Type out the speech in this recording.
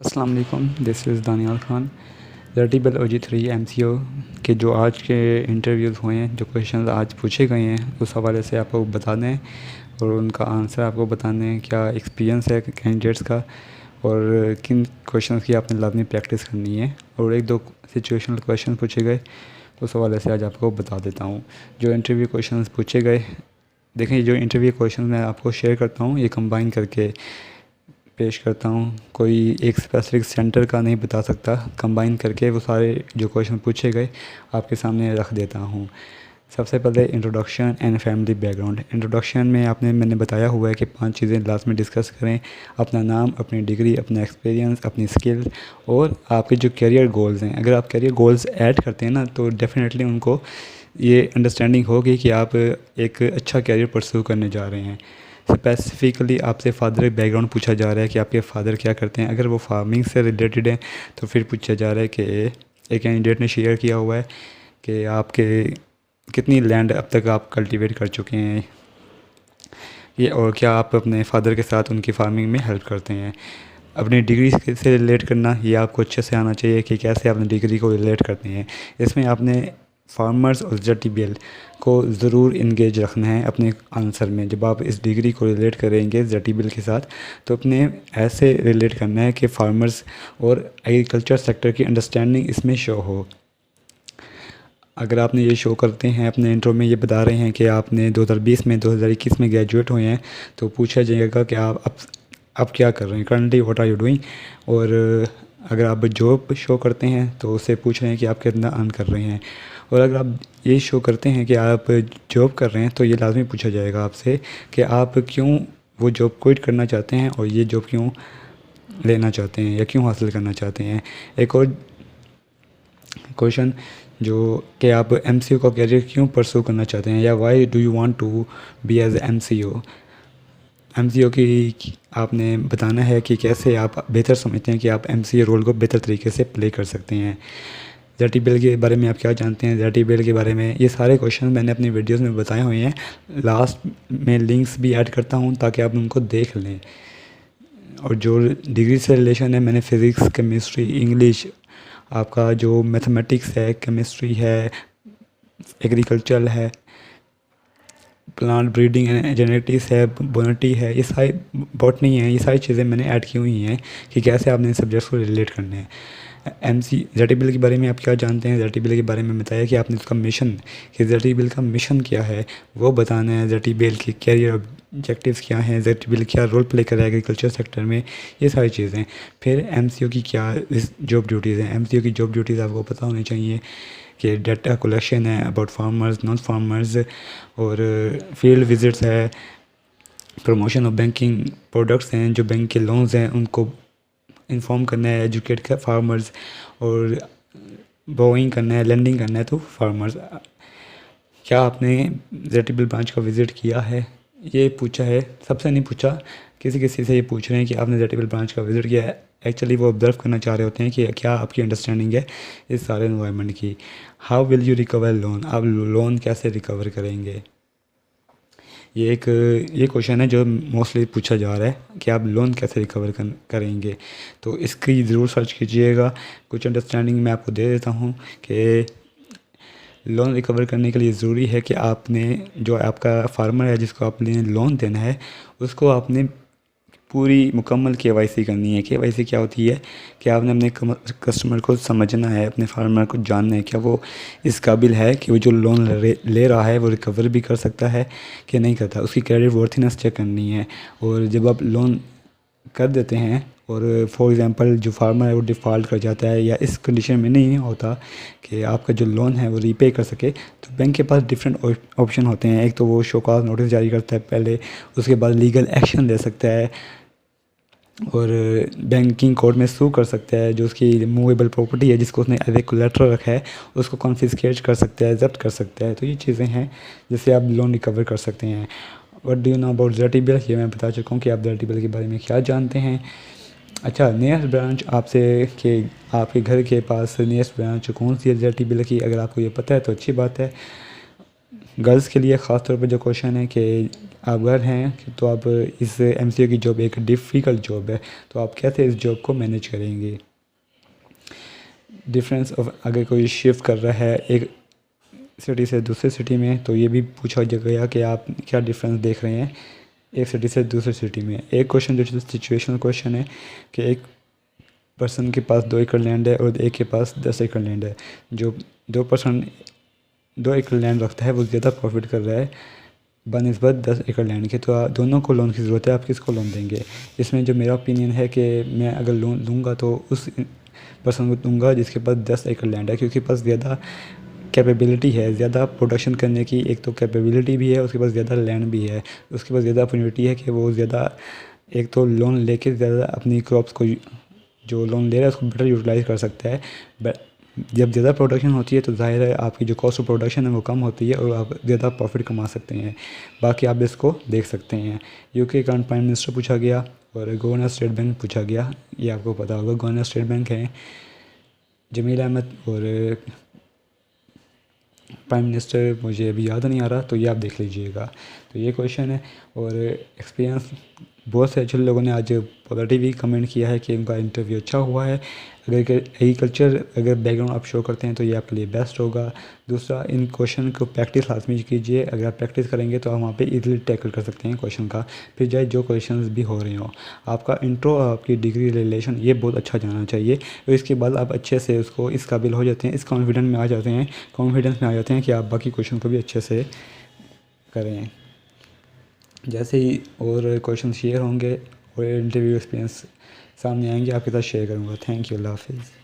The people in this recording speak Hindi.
अस्सलाम वालेकुम, दिस इज़ दानियाल खान। रेटिबल OG3 MCO के जो आज के इंटरव्यूज़ हुए हैं, जो क्वेश्चंस आज पूछे गए हैं, उस हवाले से आपको बता दें और उनका आंसर आपको बताने हैं क्या एक्सपीरियंस है कैंडिडेट्स का और किन क्वेश्चंस की आपने लाजमी प्रैक्टिस करनी है। और एक दो सिचुएशनल क्वेश्चन पूछे गए, उस हवाले से आज आपको बता देता हूँ। जो इंटरव्यू क्वेश्चंस पूछे गए, देखें, जो इंटरव्यू क्वेश्चन मैं आपको शेयर करता हूँ ये कंबाइन करके पेश करता हूँ। कोई एक स्पेसिफिक सेंटर का नहीं बता सकता, कंबाइन करके वो सारे जो क्वेश्चन पूछे गए आपके सामने रख देता हूँ। सबसे पहले introduction and family background. Introduction में मैंने बताया हुआ है कि 5 चीज़ें लास्ट में डिस्कस करें: अपना नाम, अपनी डिग्री, अपना एक्सपीरियंस, अपनी स्किल और आपके जो करियर गोल्स हैं। अगर आप करियर गोल्स ऐड करते हैं ना, तो डेफिनेटली उनको ये अंडरस्टैंडिंग होगी कि आप एक अच्छा करियर परस्यू करने जा रहे हैं। स्पेसिफ़िकली आपसे फादर बैकग्राउंड पूछा जा रहा है कि आपके फादर क्या करते हैं। अगर वो फार्मिंग से रिलेटेड है तो फिर पूछा जा रहा है कि एक कैंडिडेट ने शेयर किया हुआ है कि आपके कितनी लैंड अब तक आप कल्टीवेट कर चुके हैं ये, और क्या आप अपने फादर के साथ उनकी फार्मिंग में हेल्प करते हैं। अपनी डिग्री से रिलेट करना, ये आपको अच्छे से आना चाहिए कि कैसे अपनी डिग्री को रिलेट करते हैं। इसमें आपने फार्मर्स और ZTBL को ज़रूर इंगेज रखना है अपने आंसर में। जब आप इस डिग्री को रिलेट करेंगे ZTBL के साथ, तो अपने ऐसे रिलेट करना है कि फार्मर्स और एग्रीकल्चर सेक्टर की अंडरस्टैंडिंग इसमें शो हो। अगर आपने ये शो करते हैं, अपने इंट्रो में ये बता रहे हैं कि आपने 2020 में 2021 में ग्रेजुएट हुए हैं, तो पूछा जाएगा कि आप क्या कर रहे हैं, currently what are you doing. और अगर आप जॉब शो करते हैं तो उससे पूछ रहे हैं कि आप कितना अर्न कर रहे हैं। और अगर आप ये शो करते हैं कि आप जॉब कर रहे हैं, तो ये लाजमी पूछा जाएगा आपसे कि आप क्यों वो जॉब क्विट करना चाहते हैं और ये जॉब क्यों लेना चाहते हैं या क्यों हासिल करना चाहते हैं। एक और क्वेश्चन जो कि आप MCO का करियर क्यों परस्यू करना चाहते हैं, या why do you want to be as MCO की आपने बताना है कि कैसे आप बेहतर समझते हैं कि आप MCO रोल को बेहतर तरीके से प्ले कर सकते हैं। ZTBL के बारे में आप क्या जानते हैं, ZTBL के बारे में ये सारे क्वेश्चन मैंने अपनी वीडियोस में बताए हुए हैं। लास्ट में लिंक्स भी ऐड करता हूं ताकि आप उनको देख लें। और जो डिग्री से रिलेशन है, मैंने फ़िज़िक्स, केमिस्ट्री, इंग्लिश, आपका जो मैथमेटिक्स है, केमिस्ट्री है, एग्रीकल्चर है, प्लांट ब्रीडिंग एंड जेनेटिक्स है, बोनेटी है, ये सारी बॉटनी है, ये सारी चीज़ें मैंने ऐड की हुई हैं कि कैसे आपने इन सब्जेक्ट्स को रिलेट करने हैं। ZTBL के बारे में आप क्या जानते हैं। ZTBL के बारे में बताया कि आपने उसका मिशन, कि ZTBL का मिशन क्या है वो बताना है। ZTBL के कैरियर ऑब्जेक्टिव्स क्या हैं, ZTBL क्या रोल प्ले कर रहा है एग्रीकल्चर सेक्टर में, ये सारी चीज़ें। फिर MCO की क्या जॉब ड्यूटीज़ हैं। MCO की जॉब ड्यूटीज़ आपको पता होनी चाहिए कि डाटा कलेक्शन है अबाउट फार्मर्स, नॉन फार्मर्स, और फील्ड विजिट्स है, प्रमोशन ऑफ बैंकिंग प्रोडक्ट्स हैं, जो बैंक के लोन्स हैं उनको इन्फॉर्म करना है, एजुकेट कर फार्मर्स, और बोइंग करना है, लेंडिंग करना है तो फार्मर्स। क्या आपने ZTBL ब्रांच का विज़िट किया है, ये पूछा है। सबसे नहीं पूछा, किसी किसी से ये पूछ रहे हैं कि आपने ZTBL ब्रांच का विज़िट किया है। एक्चुअली वो ऑब्ज़र्व करना चाह रहे होते हैं कि क्या आपकी अंडरस्टैंडिंग है इस सारे इन्वायरमेंट की। How will you recover loan, आप लोन कैसे रिकवर करेंगे। ये क्वेश्चन है जो मोस्टली पूछा जा रहा है कि आप लोन कैसे रिकवर करेंगे, तो इसकी ज़रूर सर्च कीजिएगा। कुछ अंडरस्टैंडिंग मैं आपको दे देता हूँ कि लोन रिकवर करने के लिए ज़रूरी है कि आपने, जो आपका फार्मर है जिसको आपने लोन देना है, उसको आपने पूरी मुकम्मल KYC करनी है। KYC क्या होती है कि आपने अपने कस्टमर को समझना है, अपने फार्मर को जानना है क्या वो इस काबिल है कि वो जो लोन ले रहा है वो रिकवर भी कर सकता है कि नहीं करता। उसकी क्रेडिट वर्थीनेस चेक करनी है। और जब आप लोन कर देते हैं और फॉर एग्ज़ाम्पल जो फार्मर है वो डिफ़ॉल्ट कर जाता है या इस कंडीशन में नहीं होता कि आपका जो लोन है वो रीपे कर सके, तो बैंक के पास डिफरेंट ऑप्शन होते हैं। एक तो वो शो कॉज नोटिस जारी करता है पहले, उसके बाद लीगल एक्शन ले सकता है, और बैंकिंग कोर्ट में सू कर सकता है। जो उसकी मूवेबल प्रॉपर्टी है जिसको उसने एज ए कोलेटरल रखा है, उसको कॉन्फिस्केट कर सकता है, जब्त कर सकता है। तो ये चीज़ें हैं जिससे आप लोन रिकवर कर सकते हैं। What do you know about ZTBL, ये मैं बता चुका हूँ कि आप ZTBL के बारे में क्या जानते हैं। अच्छा, नियरेस्ट ब्रांच आपसे कि आपके घर के पास नियरेस्ट ब्रांच कौन सी है ZTBL की, अगर आपको ये पता है तो अच्छी बात है। गर्ल्स के लिए ख़ास तौर पर जो क्वेश्चन है कि आप अगर हैं तो आप इस एमसीए की जॉब एक डिफ़िकल्ट जॉब है, तो आप कैसे इस जॉब को मैनेज करेंगे। डिफरेंस ऑफ अगर कोई शिफ्ट कर रहा है एक सिटी से दूसरे सिटी में, तो ये भी पूछा गया कि आप क्या डिफरेंस देख रहे हैं एक सिटी से दूसरी सिटी में। एक क्वेश्चन जो सिचुएशनल क्वेश्चन है कि एक पर्सन के पास 2 एकड़ लैंड है और एक के पास 10 एकड़ लैंड है। जो 2 पर्सन 2 एकड़ लैंड रखता है वो ज़्यादा प्रॉफिट कर रहा है बनिस्बत 10 एकड़ लैंड के, तो दोनों को लोन की ज़रूरत है, आप किसको लोन देंगे। इसमें जो मेरा ओपिनियन है कि मैं अगर लोन लूँगा तो उस पर्सन को दूंगा जिसके पास 10 एकड़ लैंड है, क्योंकि पास ज़्यादा कैपेबिलिटी है, ज़्यादा प्रोडक्शन करने की एक तो कैपेबिलिटी भी है, उसके पास ज़्यादा लैंड भी है, उसके पास ज़्यादा अपॉर्चुनिटी है कि वो ज़्यादा एक तो लोन लेके ज़्यादा अपनी क्रॉप्स को जो लोन ले रहा है उसको बेटर यूटिलाइज़ कर सकता है। जब ज़्यादा प्रोडक्शन होती है तो ज़ाहिर है आपकी जो कॉस्ट ऑफ प्रोडक्शन है वो कम होती है और आप ज़्यादा प्रॉफिट कमा सकते हैं। बाकी आप इसको देख सकते हैं। यूके का प्राइम मिनिस्टर पूछा गया और गवर्नर स्टेट बैंक पूछा गया, ये आपको पता होगा। गवर्नर स्टेट बैंक है जमील अहमद और प्राइम मिनिस्टर मुझे अभी याद नहीं आ रहा, तो ये आप देख लीजिएगा। तो ये क्वेश्चन है। और एक्सपीरियंस बहुत से अच्छे लोगों ने आज पॉजिटिव भी कमेंट किया है कि उनका इंटरव्यू अच्छा हुआ है। अगर एग्रीकल्चर अगर बैकग्राउंड आप शो करते हैं तो ये आपके लिए बेस्ट होगा। दूसरा, इन क्वेश्चन को प्रैक्टिस लाजमी कीजिए। अगर आप प्रैक्टिस करेंगे तो आप वहाँ पे इजीली टैकल कर सकते हैं क्वेश्चन का, फिर चाहे जो क्वेश्चंस भी हो रहे हो। आपका इंट्रो और आपकी डिग्री रिलेशन ये बहुत अच्छा जाना चाहिए, और इसके बाद आप अच्छे से उसको इस काबिल हो जाते हैं, इस कॉन्फिडेंस में आ जाते हैं कि आप बाकी क्वेश्चन को भी अच्छे से करें। जैसे ही और क्वेश्चन शेयर होंगे और इंटरव्यू एक्सपीरियंस सामने आएंगे आपके साथ शेयर करूँगा। थैंक यू, अल्लाह हाफिज़।